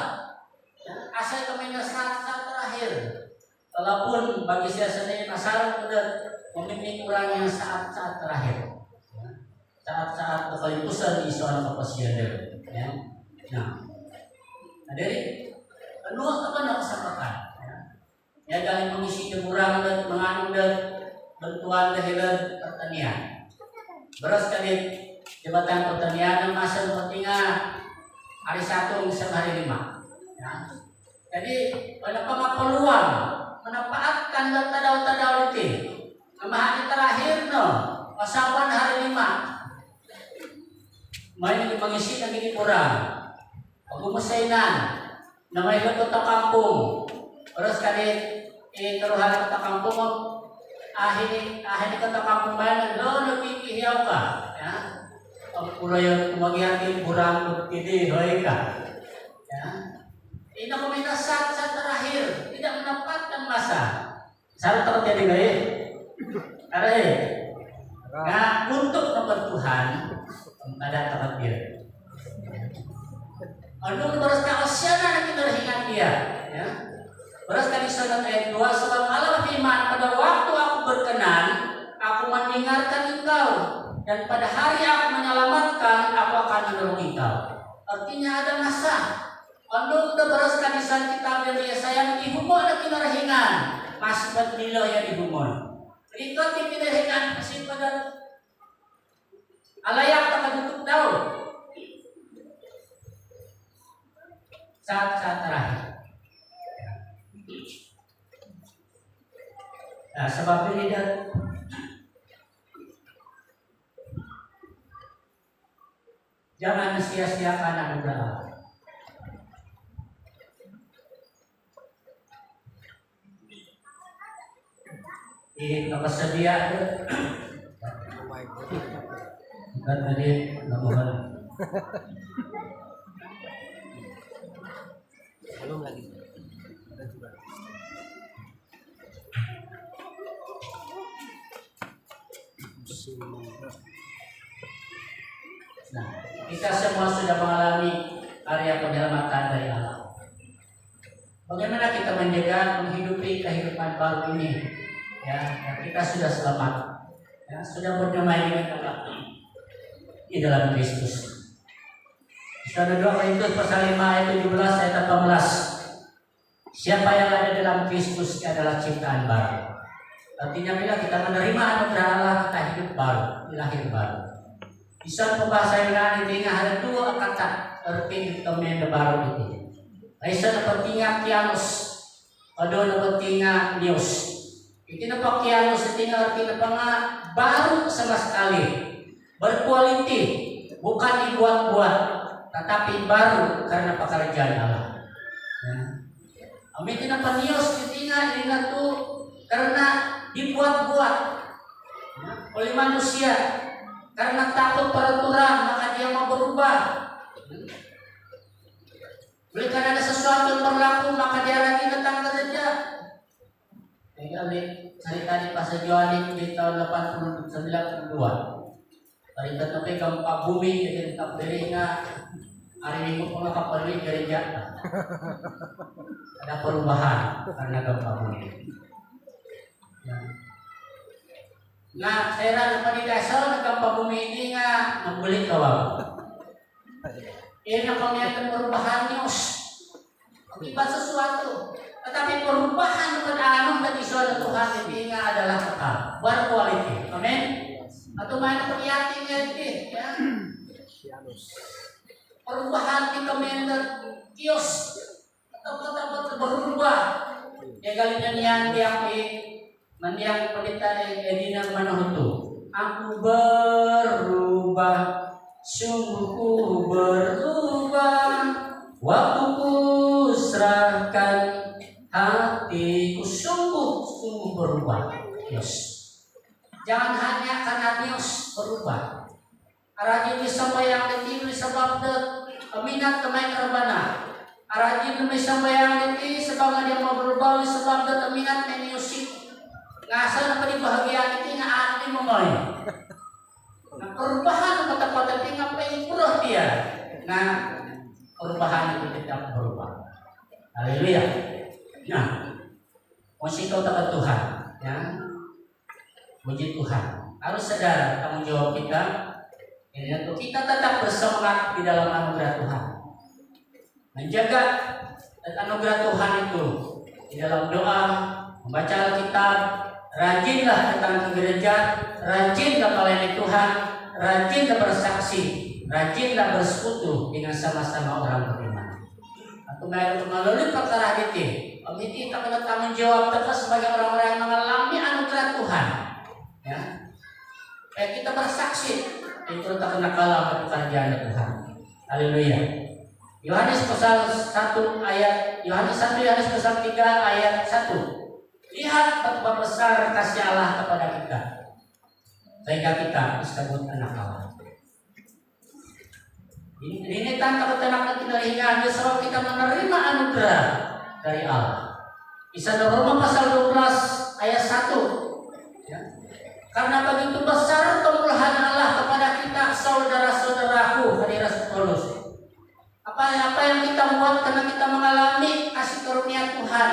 Asal kami saat terakhir. Walaupun bagi saya sendiri masalah sudah memimpin orang yang saat-saat terakhir, saat-saat kekhalifusan di seorang kepasianan. Ya. Nah, dari kedua apa nak kesempatan? Ya, kali mengisi kurang dan menganu dan bantuan dahilan pertanian. Beras kali jabatan pertanian masa pentingnya hari 1 sampai hari 5. Ya. Jadi pada peluang menapaatkan tadaw-tadaw itu. Hari terakhir no, pasapan hari 5. May mangisi na gini kurang. Pagkumusainan, na may kota kampung. Terus kali teruhan kota kampung, ahin kota kampung bayan, lo nagkikihiyaw ka. Ya? Ang pula yung kumagihan kurang kiti, hoy ka. Ya? Ini komentar saat terakhir tidak mendapatkan masa. Saat terjadi gaya, karena nah untuk nomor Tuhan ada terakhir. Aduh beras kausiana kita ingat dia. Ya. Beras kali surat ayat 2 sebab Allah firman pada waktu aku berkenan aku mendengarkan engkau dan pada hari aku menyelamatkan aku akan menolong engkau. Artinya ada masa. Ando udah beras kadisan kita dari sayang ibumu ada kinarahingan masih berdilo ya ibumu. Ito kinarahingan masih pada alayak tertutup daw. Saat terakhir. Nah sebab ini dan jangan sia-siakan anugerah. Ini kesedia kan tadi namuhan belum lagi ada juga. Nah, kita semua sudah mengalami karya penyelamatan dari Allah. Bagaimana kita menjaga menghidupi kehidupan baru ini? Ya, kita sudah selamat, ya, sudah berdamai dengan Allah di dalam Kristus. Saudara 2 Korintus pasal 5 ayat 17 ayat 18. Siapa yang ada dalam Kristus adalah ciptaan baru. Artinya bila kita menerima anugerah Allah kita hidup baru, lahir baru. Bisa pembahasa Yunani tinggal ada 2 kata arti kemenda baru itu. Isa na pentinga kianos, ado na pentinga news. Itu na kianos sa tinggal arti na panga baru sama sekali, berkualiti, bukan dibuat-buat, tetapi baru karena pekerjaan Allah. Ya. Amin na panios titinga ini tu karena dibuat-buat ya, oleh manusia karena takut peraturan maka dia mau berubah. Oleh karena ada sesuatu yang berlaku maka dia lagi datang kerja. Cerita di Pasar Joani di tahun 1992. Cerita tapi gempa bumi dengan takdirnya hari Minggu pengakapali gereja. Ada perubahan karena gempa bumi. Ya. Nah, saya rasa di dasar gempa bumi ini membeli kawal. Ini pengertian perubahan news akibat sesuatu. Tetapi perubahan kepada anu bagi suara Tuhan ini adalah kekal, berkualiti. Amin. Atau mana perhatiannya ini? Ya. Perubahan di komentar kios atau kota-kota berubah. Ya kalian yang mendiang pendeta Edina Manohutu. Aku berubah, sungguhku berubah, waktuku serahkan hatiku sungguh berubah. Yes. Jangan hanya karena Dios berubah. Arajin disambayang diti sebab de minat kemai kerbana. Arajin demi sambayang diti sebab dia mau berubah sebab de minat main musik. Ngasal apa di bahagia diti nga ati memay. Nah, perubahan kota-kota tinggal pengen berubah dia. Nah, perubahan itu tidak berubah. Haleluya. Nah, musik kau takut Tuhan, ya. Puji Tuhan. Harus sadar tanggung jawab kita. Ini untuk kita tetap bersemangat di dalam anugerah Tuhan. Menjaga anugerah Tuhan itu di dalam doa, membaca Alkitab, rajinlah datang ke gereja, rajinlah melayani Tuhan, rajinlah bersaksi, rajinlah bersekutu dengan sama-sama orang beriman. Atau melalui perkara itu, kita akan tanggung jawab tetap sebagai orang-orang yang mengalami anugerah Tuhan. Ya, kita bersaksi. Itu tak kena kalah pekerjaan Tuhan. Haleluya. Yohanes pasal 1 ayat Yohanes 1 Yohanes pasal 3 ayat 1. Lihat betapa besar kasih Allah kepada kita, sehingga kita disebut anak Allah. Ini tanda ketenangan kita hingga sebab kita menerima anugerah dari Allah. Kisah Roma pasal 12 ayat 1. Ya. Karena begitu besar kemurahan Allah kepada kita, saudara-saudaraku, hadirat Paulus. Apa yang kita buat karena kita mengalami kasih karunia Tuhan.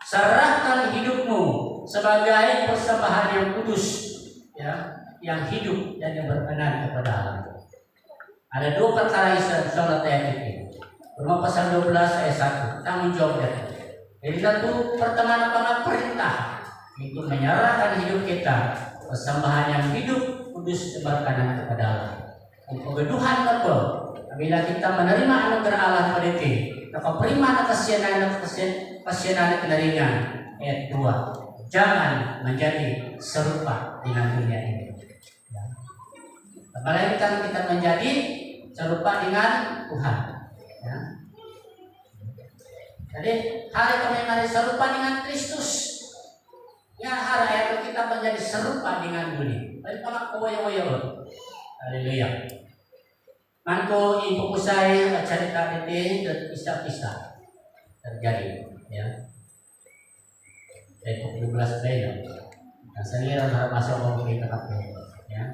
Serahkan hidupmu sebagai persembahan yang kudus, ya, yang hidup dan yang berkenan kepada Allah. Ada dua perkara sholat ayat itu. Roma pasal 12 ayat 1. Tanggung jawab dari. Jadi satu pertama perintah itu menyerahkan hidup kita, persembahan yang hidup kudus berkenan kepada Allah. Kegeduhan betul. Bila kita menerima anugerah Allah pada itu, maka prima kasihanan kenaringan. Ayat 2. Jangan menjadi serupa dengan dunia ini. Melainkan kita menjadi serupa dengan Tuhan. Ya. Jadi hari kami menjadi serupa dengan Kristus. Ya, hari kita menjadi serupa dengan dunia. Tapi kalau kowe-kowe, haleluya. Manko ibu usai cerita ini dan kisah-kisah terjadi. Ya. Ayat 12 bayar. Nah, saya harus masuk ke kita ya.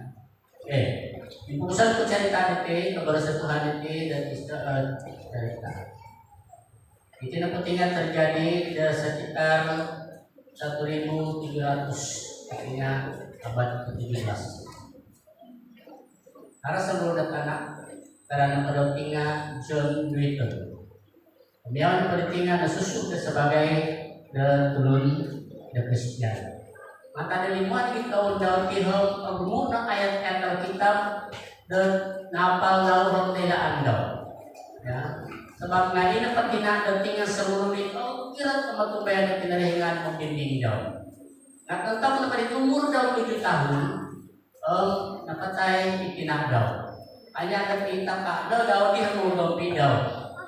Ibu usai cerita ini kepada Tuhan ini dan cerita. Itu yang pentingnya terjadi sekitar 1700, artinya abad ke-17. Karena sebelum datang karena pendampingan John Newton. Kemudian pendampingan susu sebagai turun Kristian. Maka dari muat kita undang tihong pengumuman ayat-ayat Alkitab dan napal lalu tidak andal. Ya. Sebab ini pentingnya pentingnya seluruh itu kira tempat bayar kenaringan membimbing jauh. Nah tentang lepas umur 7 tahun, napatai ipinak daw. Hanya ada pinta pak daw dia mau daw.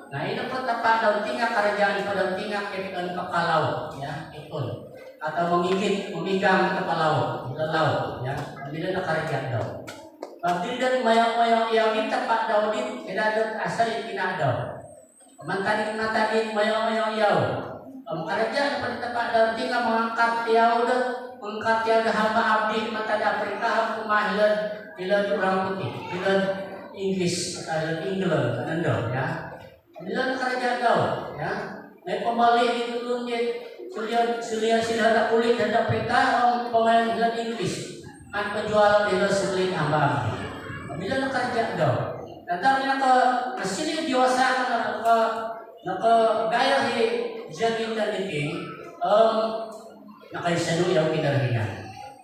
Nah ini pertapa daw tinggal kerajaan pada tinggal kepikan kepala ya ikut atau memegang kepala laut ya bila nak kerajaan daw. Babdi dan mayang-mayang yang ditapak daw din tidak ada asal ipinak daw. Mantadin mayang-mayang yaw. Kerajaan pada tempat daw tinggal mengangkat yaw mengangkat yaw hamba abdi mata Afrika kumahilan bila orang putih bila Inggris atau England ando ya. Bila kerajaan daw ya. Naik pembalik itu dia sulia sila kulit dan Afrika orang pemain bila Inggris. Kan penjual bila selit hamba abdi. Bila kerajaan daw. Datang ke sini dewasa naka gaya hi jadi tadi nakaisano yang kinarhingan.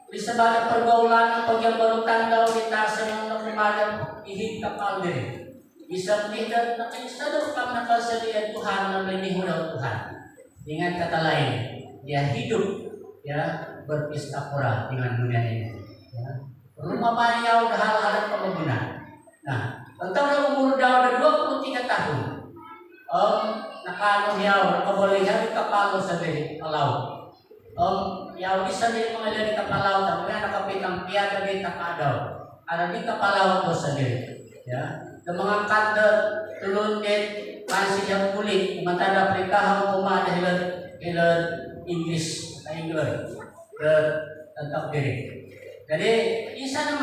Di sebagai pergaulan pagyabarutan daw kita sa mga kumagan ihig kapal diri. Bisa melihat nakaisano pang nakasalian Tuhan na liniho daw Tuhan. Dengan kata lain, dia hidup ya berpesta pura dengan dunia ini. Ya. Rumah mayaw hal-hal pembangunan. Nah, tentang umur daw 23 tahun. Nakano hiyaw, nakabalihan kapalo sa laut. yaw isa din mga ilan kapalaw ta mga nakapitang piada din kapadaw. Ada di kapalaw ko sa din. Ya. Ang mga kanda tulun din masih yang kulit matanda perikahan kuma ilan English na English tentang diri. Jadi isa na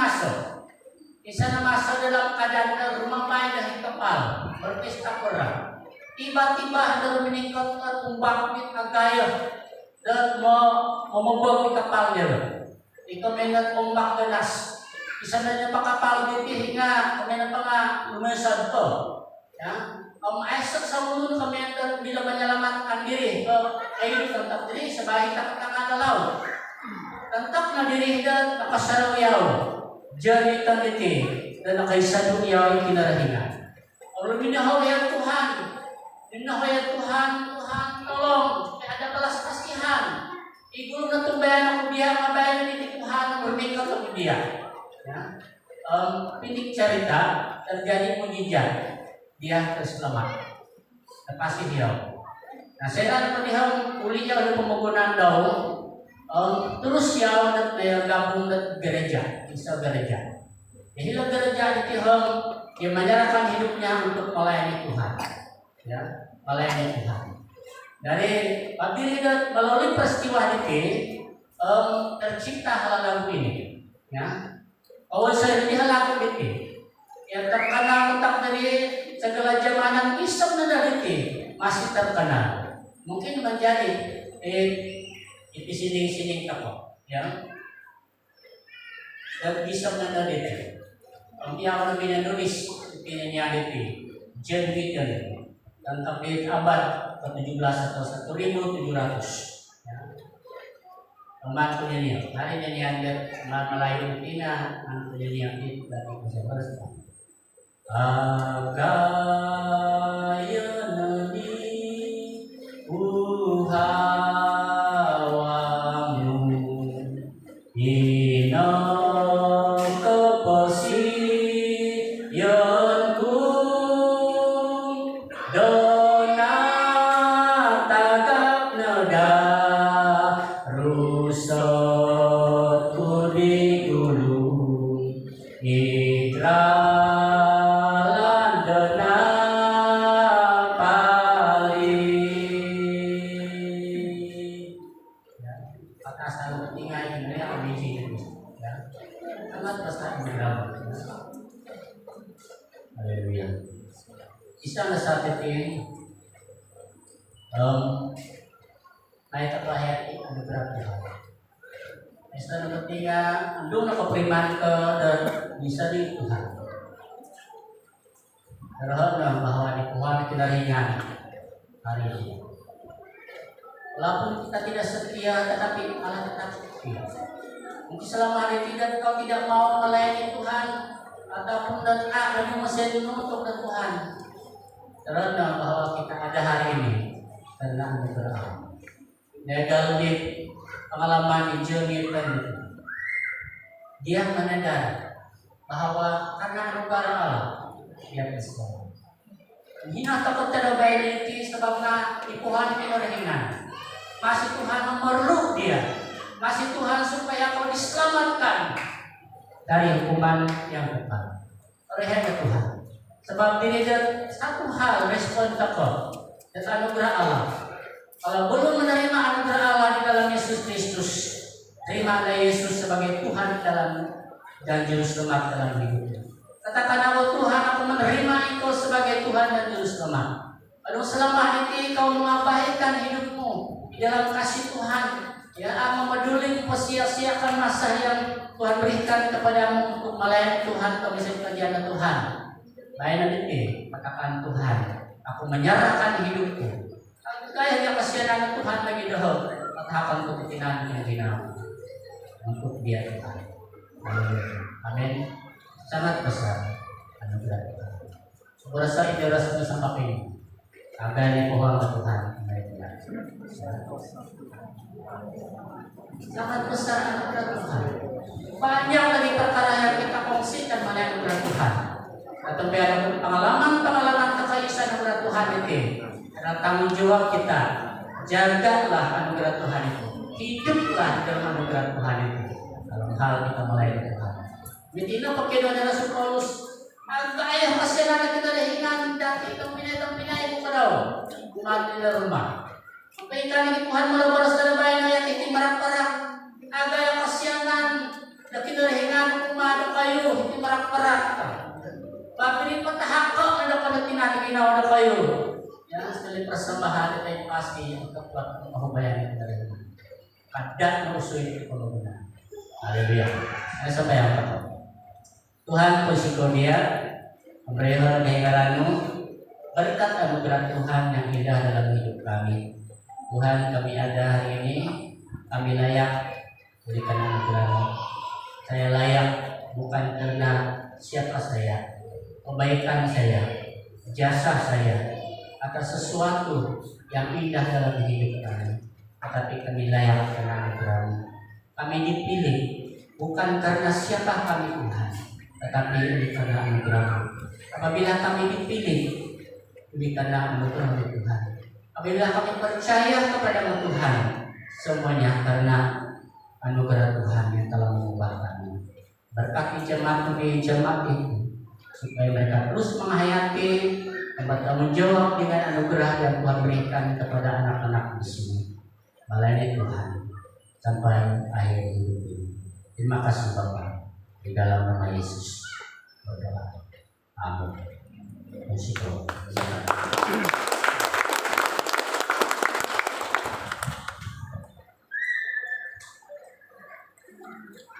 masuk dalam keadaan na rumamay dahil kapal berpesta perang. Tiba-tiba ada meningkat tumbak mit agaya dan memobok di kapalnya. Ikaw mengat ombak ganas. Isa na niya pakapal dito hingga kami na pa nga lumasad to. Ya. Esok sa mulun kami bila menyelamatkan diri kayu tentang diri sebaik tak laut. Tentang na diri dan nakasarayaw. Jadi tanditi dan nakaisa dunia yang kinarahingan. Allah minahaw ya Tuhan. Minahaw ya Tuhan, Tuhan tolong. Ada belas kasihan. Ibu na tumbayan ako dia, mabayan ni Tuhan bermingkat ako dia. Ya. Pindik cerita terjadi mujizat. Dia terselamat. Terpasih dia. Nah, saya kan melihat kuliah oleh pembangunan daun. Terus dia gabung ke gereja, Isa gereja. Jadi gereja itu dia menyerahkan hidupnya untuk melayani Tuhan. Ya, melayani Tuhan. Dari pagi melalui peristiwa itu tercipta hal lagu ini. Ya, awal saya lihat lagu itu. Yang terkenal tentang dari segala zamanan Islam dan dari masih terkenal. Mungkin menjadi itu sini kapok, ya. Dan Islam dan dari yang lebih nulis ini ada di John Gideon tentang abad ke-17 atau 1700. Ya. Pembantunya ini, hari ini ada Melayu Tina, mantunya ini dari bahasa Persia. Agayani uhawamu ina kepasiyanku dona tagap nada rusatku di gulung itra Isa na sa atin ay taklahit anugerah Tuhan. Isa na natin andun nakapriman ka dan bisa di Tuhan. Terhadap na bahwa di Tuhan kinaringan hari ini. Walaupun kita tidak setia, tetapi Allah tetap setia. Mungkin selama hari tidak kau tidak mau melayani Tuhan ataupun dan masih menutup dan Tuhan. Karena bahwa kita ada hari ini karena anugerah Allah. Dia di pengalaman Injil dia menyadari bahwa karena anugerah Allah dia bersekolah. Hina takut tidak baik itu sebabnya Tuhan itu ringan. Masih Tuhan memerlukan dia. Masih Tuhan supaya kau diselamatkan dari hukuman yang berat. Oleh Tuhan. Sebab ini satu hal respon takut dan anugerah Allah. Kalau belum menerima anugerah Allah di dalam Yesus Kristus, terimalah Yesus sebagai Tuhan dalam dan juru selamat dalam hidupmu. Katakan Allah, Tuhan, aku menerima Engkau sebagai Tuhan dan juru selamat. Lalu selama ini kau mengabaikan hidupmu di dalam kasih Tuhan, ya, memeduli sia-siakan masa yang Tuhan berikan kepadamu untuk melayani Tuhan atau misi kerjaan Tuhan. Lain nanti katakan Tuhan, aku menyerahkan hidupku. Kaya yang kasihan Tuhan bagi dahulu, katakan untuk ketinaan yang dinamu untuk dia Tuhan. Amin. Sangat besar anugerah Tuhan. Berasa ide rasa bersama ini. Agak pohon Tuhan. Sangat besar anugerah Tuhan. Banyak lagi perkara yang kita kongsikan mengenai anugerah Tuhan. Atau pengalaman kekaisan anugerah Tuhan itu. Karena tanggung jawab kita, jagalah anugerah Tuhan itu. hiduplah dalam anugerah Tuhan itu dalam hal kita melayani Tuhan. Medina pakai doa Rasul Paulus, agak ayah pasien anak kita dah hingan dati tempinai buka daun mati dalam rumah. Apa ikan Tuhan malam saudara bayang ayat itu marak-marak, agak ayah pasianan dah kita dah hingan rumah ada kayu itu marak-marak. Tapi patah hakak ada pada tinati kinaw ada kayu. Ya sekali persembahan itu pasti untuk buat pembayaran dari rumah. Kadang merusuhi ekonominya. Haleluya. Saya sampai yang pertama. Tuhan posiko dia memberikan kehingaranmu berkat anugerah Tuhan yang indah dalam hidup kami. Tuhan kami ada hari ini, kami layak berikan anugerah-Mu. Saya layak bukan karena siapa saya, kebaikan saya, jasa saya, atas sesuatu yang indah dalam hidup kami, tetapi kami layak karena anugerah-Mu. Kami dipilih bukan karena siapa kami Tuhan, tetapi ini karena anugerah-Mu. Apabila kami dipilih, ini karena anugerah Tuhan. Apabila kami percaya kepada Tuhan, semuanya karena anugerah Tuhan yang telah mengubah kami. Berkati jemaat itu, supaya mereka terus menghayati dan bertanggung jawab dengan anugerah yang Tuhan berikan kepada anak-anak di sini. Melayani Tuhan sampai akhir hidup ini. Terima kasih Bapak, di dalam nama Yesus berdoa. Amin. Musik.